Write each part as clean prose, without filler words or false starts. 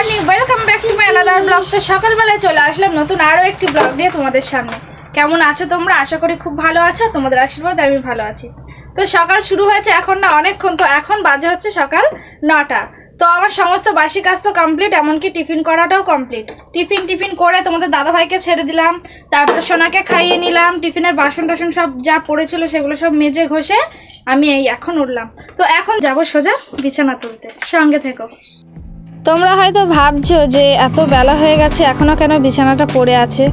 Morning, welcome back to my another blog. তো সকালবেলায় চলে আসলাম নতুন আরও একটি ব্লগ নিয়ে তোমাদের সামনে। কেমন আছো তোমরা? আশা করি খুব ভালো আছো, তোমাদের আশীর্বাদ আমি ভালো আছি। তো সকাল শুরু হয়েছে এখন না অনেকক্ষণ, তো এখন বাজে হচ্ছে সকাল 9টা। তো আমার সমস্ত বাসি কাজ তো কমপ্লিট, এমনকি টিফিন করাটাও কমপ্লিট। টিফিন করে তোমাদের দাদাভাইকে ছেড়ে দিলাম, তারপরে সোনাকে খাইয়ে নিলাম। টিফিনের বাসন টাসন সব যা পড়েছিল সেগুলো সব মেজে ঘষে আমি এই এখন উঠলাম। তো এখন যাব সোজা বিছানা তুলতে, সঙ্গে থেকো। তোমরা হয়তো ভাবছো যে এত বেলা হয়ে গেছে এখনও কেন বিছানাটা পড়ে আছে।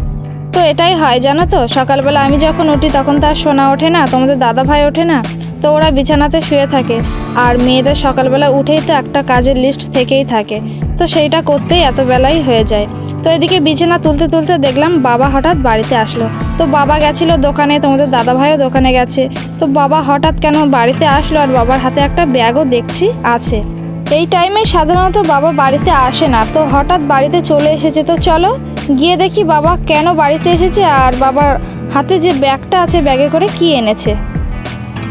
তো এটাই হয় জানো তো, সকালবেলা আমি যখন উঠি তখন তার সোনা ওঠে না, তোমাদের দাদাভাই ওঠে না, তো ওরা বিছানাতে শুয়ে থাকে। আর মেয়েদের সকালবেলা উঠেই তো একটা কাজের লিস্ট থেকেই থাকে, তো সেইটা করতেই এত বেলাই হয়ে যায়। তো এদিকে বিছানা তুলতে তুলতে দেখলাম বাবা হঠাৎ বাড়িতে আসলো। তো বাবা গেছিলো দোকানে, তোমাদের দাদাভাইও দোকানে গেছে। তো বাবা হঠাৎ কেন বাড়িতে আসলো, আর বাবার হাতে একটা ব্যাগও দেখছি আছে। এই টাইমে সাধারণত বাবা বাড়িতে আসে না, তো হঠাৎ বাড়িতে চলে এসেছে। তো চলো গিয়ে দেখি বাবা কেন বাড়িতে এসেছে, আর বাবার হাতে যে ব্যাগটা আছে ব্যাগে করে কি এনেছে।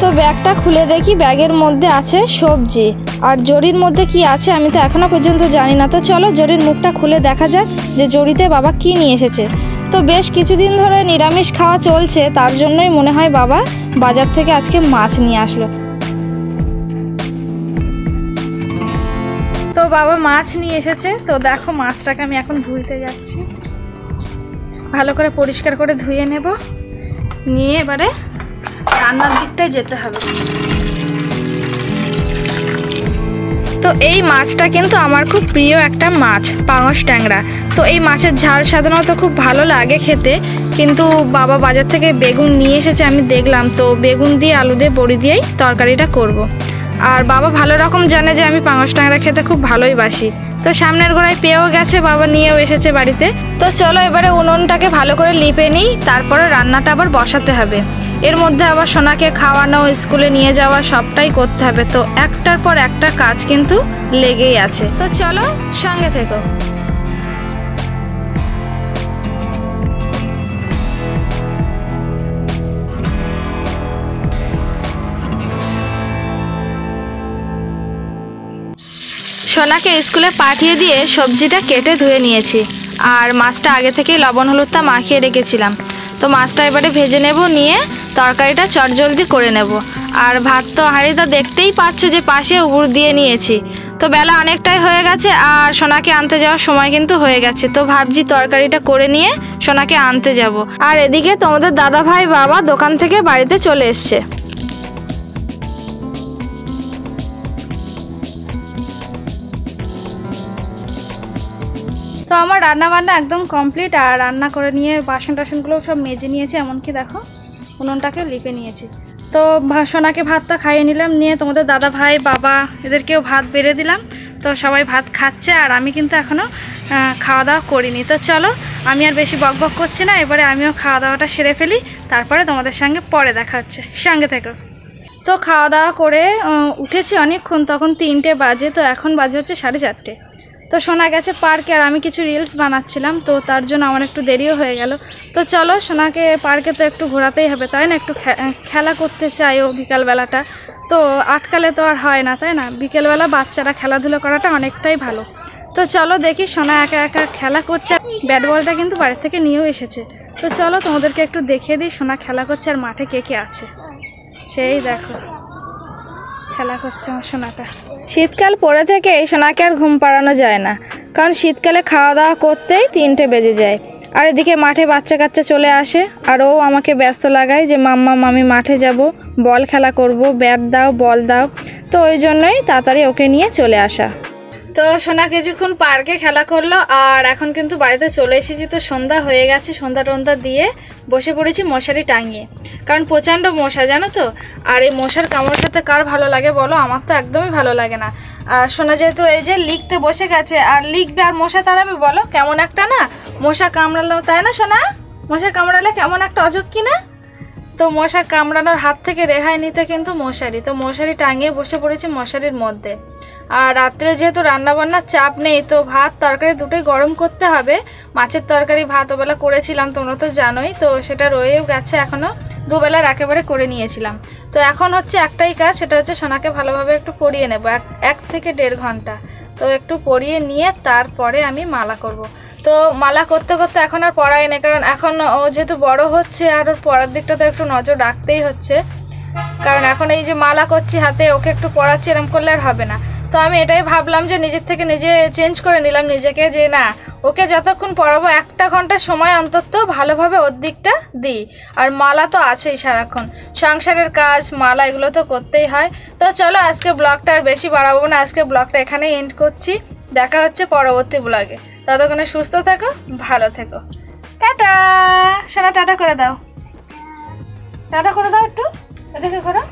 তো ব্যাগটা খুলে দেখি ব্যাগের মধ্যে আছে সবজি, আর জরির মধ্যে কি আছে আমি তো এখনও পর্যন্ত জানি না। তো চলো জরির মুখটা খুলে দেখা যাক যে জরিতে বাবা কি নিয়ে এসেছে। তো বেশ কিছুদিন ধরে নিরামিষ খাওয়া চলছে, তার জন্যই মনে হয় বাবা বাজার থেকে আজকে মাছ নিয়ে আসলো। তো বাবা মাছ নিয়ে এসেছে, তো দেখো মাছটাকে আমি এখন ধুইতে যাচ্ছি। ভালো করে পরিষ্কার করে ধুয়ে নেব, নিয়ে এবারে রান্নার দিকটায় যেতে হবে। তো এই মাছটা কিন্তু আমার খুব প্রিয় একটা মাছ, পাঙাশ ট্যাংরা। তো এই মাছের ঝাল সাধারণত খুব ভালো লাগে খেতে, কিন্তু বাবা বাজার থেকে বেগুন নিয়ে এসেছে আমি দেখলাম, তো বেগুন দিয়ে আলু দিয়ে বড়ি দিয়েই তরকারিটা করব। আর বাবা ভালো রকম জানে যে আমি পাঙাশ ট্যাংরা খেতে খুব ভালোই বাসি। তো সামনের গোড়ায় পেয়েও গেছে, বাবা নিয়েও এসেছে বাড়িতে। তো চলো এবারে উনুনটাকে ভালো করে লিপে নিই, তারপরে রান্নাটা আবার বসাতে হবে। এর মধ্যে আবার সোনাকে খাওয়ানো, স্কুলে নিয়ে যাওয়া সবটাই করতে হবে। তো একটার পর একটা কাজ কিন্তু লেগেই আছে। তো চলো সঙ্গে থেকো। সোনাকে স্কুলে পাঠিয়ে দিয়ে সবজিটা কেটে ধুয়ে নিয়েছি, আর মাছটা আগে থেকেই লবণ হলুদটা মাখিয়ে রেখেছিলাম। তো মাছটা এবারে ভেজে নেব, নিয়ে তরকারিটা চটজলদি করে নেব। আর ভাত তো হাঁড়িটা দেখতেই পাচ্ছ যে পাশে উপর দিয়ে নিয়েছি। তো বেলা অনেকটাই হয়ে গেছে, আর সোনাকে আনতে যাওয়ার সময় কিন্তু হয়ে গেছে। তো ভাবছি তরকারিটা করে নিয়ে সোনাকে আনতে যাব। আর এদিকে তোমাদের দাদাভাই বাবা দোকান থেকে বাড়িতে চলে এসছে। তো আমার রান্নাবান্না একদম কমপ্লিট, আর রান্না করে নিয়ে বাসন টাসনগুলো সব মেজে নিয়েছি, এমনকি দেখো উনুনটাকে লিপে নিয়েছি। তো সোনাকে ভাতটা খাইয়ে নিলাম, নিয়ে তোমাদের দাদা ভাই বাবা এদেরকেও ভাত বেড়ে দিলাম। তো সবাই ভাত খাচ্ছে, আর আমি কিন্তু এখনও খাওয়া দাওয়া করিনি। তো চলো আমি আর বেশি বকবক করছি না, এবারে আমিও খাওয়া দাওয়াটা সেরে ফেলি, তারপরে তোমাদের সঙ্গে পরে দেখা হচ্ছে, সঙ্গে থেকো। তো খাওয়া দাওয়া করে উঠেছি অনেকক্ষণ, তখন 3টে বাজে, তো এখন বাজে হচ্ছে 4:30। তো সোনা গেছে পার্কে, আর আমি কিছু রিলস বানাচ্ছিলাম, তো তার জন্য আমার একটু দেরিও হয়ে গেল। তো চলো সোনাকে পার্কে তো একটু ঘোরাতেই হবে, তাই না? একটু খেলা করতে চাই ও বিকালবেলাটা, তো আটকালে তো আর হয় না, তাই না? বিকেলবেলা বাচ্চারা খেলাধুলো করাটা অনেকটাই ভালো। তো চলো দেখি সোনা একা একা খেলা করছে, ব্যাট বলটা কিন্তু বাড়ির থেকে নিয়েও এসেছে। তো চলো তোমাদেরকে একটু দেখিয়ে দিই সোনা খেলা করছে, আর মাঠে কে কে আছে সেই দেখো খেলা করছে আমার সোনাটা। শীতকাল পড়ে থেকে এই সোনাকে আর ঘুম পাড়ানো যায় না, কারণ শীতকালে খাওয়া দাওয়া করতেই 3টে বেজে যায়। আর এদিকে মাঠে বাচ্চা কাচ্চা চলে আসে, আর ও আমাকে ব্যস্ত লাগায় যে মাম্মা আমি মাঠে যাব, বল খেলা করব, ব্যাট দাও বল দাও। তো ওই জন্যই তাড়াতাড়ি ওকে নিয়ে চলে আসা। তো সোনা কিছুক্ষণ পার্কে খেলা করলো, আর এখন কিন্তু বাড়িতে চলে এসেছি। তো সন্ধ্যা হয়ে গেছে, সন্ধ্যা টন্ধ্যা দিয়ে বসে পড়েছি মশারি টাঙিয়ে, কারণ প্রচণ্ড মশা জানো তো। আর এই মশার কামড় খেতে কার ভালো লাগে বলো? আমার তো একদমই ভালো লাগে না। আর সোনা যেহেতু এই যে লিখতে বসে গেছে, আর লিখবে আর মশা তাড়াবে বলো, কেমন একটা না মশা কামড়ালো, তাই না সোনা? মশা কামড়ালে কেমন একটা অযোগ্য না? তো মশা কামড়ানোর হাত থেকে রেহাই নিতে কিন্তু মশারি, তো মশারি টাঙিয়ে বসে পড়েছি মশারির মধ্যে। আর রাত্রে যেহেতু রান্নাবান্নার চাপ নেই, তো ভাত তরকারি দুটোই গরম করতে হবে। মাছের তরকারি ভাত ওবেলা করেছিলাম, তোমরা তো জানোই, তো সেটা রয়েও গেছে এখনও, দুবেলার একেবারে করে নিয়েছিলাম। তো এখন হচ্ছে একটাই কাজ, সেটা হচ্ছে সোনাকে ভালোভাবে একটু পরিয়ে নেব, 1 থেকে 1.5 ঘন্টা। তো একটু পরিয়ে নিয়ে তারপরে আমি মালা করব। তো মালা করতে করতে এখন আর পড়াই নেই, কারণ এখন ও যেহেতু বড় হচ্ছে আর ওর পড়ার দিকটা তো একটু নজর রাখতেই হচ্ছে। কারণ এখন এই যে মালা করছি হাতে, ওকে একটু পড়াচ্ছি, এরম করলে আর হবে না। তো আমি এটাই ভাবলাম যে নিজের থেকে নিজে চেঞ্জ করে নিলাম নিজেকে, যে না, ওকে যতক্ষণ পড়াবো 1টা ঘন্টা সময় অন্তত ভালোভাবে ওর দিকটা দিই। আর মালা তো আছেই সারাক্ষণ, সংসারের কাজ মালা এগুলো তো করতেই হয়। তো চলো আজকে ব্লগটা আর বেশি বাড়াবো না, আজকে ব্লগটা এখানেই এন্ড করছি। দেখা হচ্ছে পরবর্তী ব্লগে, ততক্ষণে সুস্থ থেকো, ভালো থেকো, টাটা। সোনা টাটা করে দাও, টাটা করে দাও, একটু এদিকে করো।